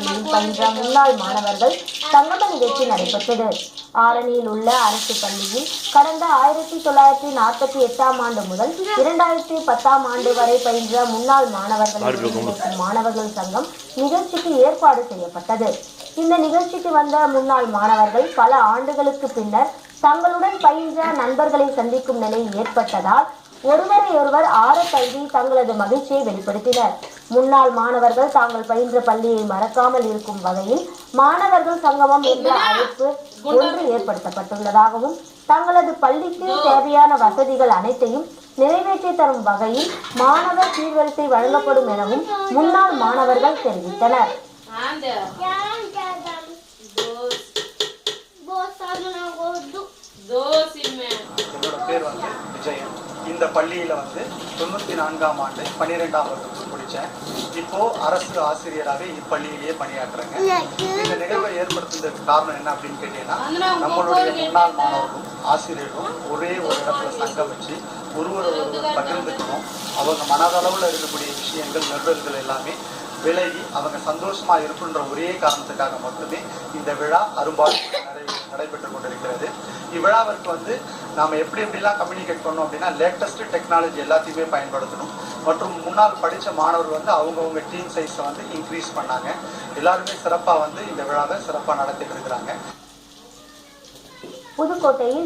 பள்ளியில் பயின்ற முன்னாள் மாணவர்கள் சங்கம நிகழ்ச்சி நடைபெற்றது. ஆரணியில் உள்ள அரசு பள்ளியில் கடந்த 1948ஆம் ஆண்டு முதல் 2010ஆம் ஆண்டு வரை பயின்ற முன்னாள் மாணவர்கள் சங்கம் நிகழ்ச்சிக்கு ஏற்பாடு செய்யப்பட்டது. இந்த நிகழ்ச்சிக்கு வந்த முன்னாள் மாணவர்கள் பல ஆண்டுகளுக்கு பின்னர் தங்களுடன் பயின்ற நண்பர்களை சந்திக்கும் நிலை ஏற்பட்டதால் ஒருவரையொருவர் ஆற தழுவி தங்களது மகிழ்ச்சியை வெளிப்படுத்தினர். முன்னாள் மாணவர்கள் தாங்கள் பயின்ற பள்ளியை மறக்காமல் இருக்கும் வகையில் மாணவர்கள் சங்கமம் என்ற அழைப்பு ஒன்று ஏற்படுத்தப்பட்டுள்ளதாகவும் தங்களது பள்ளிக்கு தேவையான வசதிகள் அனைத்தையும் நிறைவேற்றி தரும் வகையில் மாணவர் சீர்வரிசை வழங்கப்படும் எனவும் முன்னாள் மாணவர்கள் தெரிவித்தனர். இந்த பள்ளியில 94ஆம் ஆண்டு 12ஆம் வகுப்பு முடிச்சேன். இப்போ அரசு ஆசிரியராக இப்பள்ளியிலேயே பணியாற்றுறேங்க. இந்த நிகழ்வை ஏற்படுத்துவதற்கு காரணம் என்ன அப்படின்னு கேட்டீங்கன்னா, நம்மளுடைய முன்னாள் மாணவர்களும் ஆசிரியர்களும் ஒரே ஒரு இடத்துல சங்கம் வச்சு ஒருவர் பகிர்ந்துக்கணும். அவங்க மனதளவில் இருக்கக்கூடிய விஷயங்கள் நெருடல்கள் எல்லாமே விலகி அவங்க சந்தோஷமா இருக்குன்ற ஒரே காரணத்துக்காக மட்டுமே இந்த விழா அரும்பாடு நடைபெற்று கொண்டிருக்கிறது. இவ்விழாவிற்கு நாம எப்படிலாம் கம்யூனிகேட் பண்ணோம் அப்படின்னா, லேட்டஸ்ட் டெக்னாலஜி எல்லாத்தையுமே பயன்படுத்தணும். மற்றும் முன்னால் படித்த மாணவர்கள் அவங்கவுங்க டீம் சைஸை இன்க்ரீஸ் பண்ணாங்க. எல்லாருமே சிறப்பாக இந்த விழாவை சிறப்பாக நடத்திட்டு இருக்கிறாங்க. புதுக்கோட்டையில்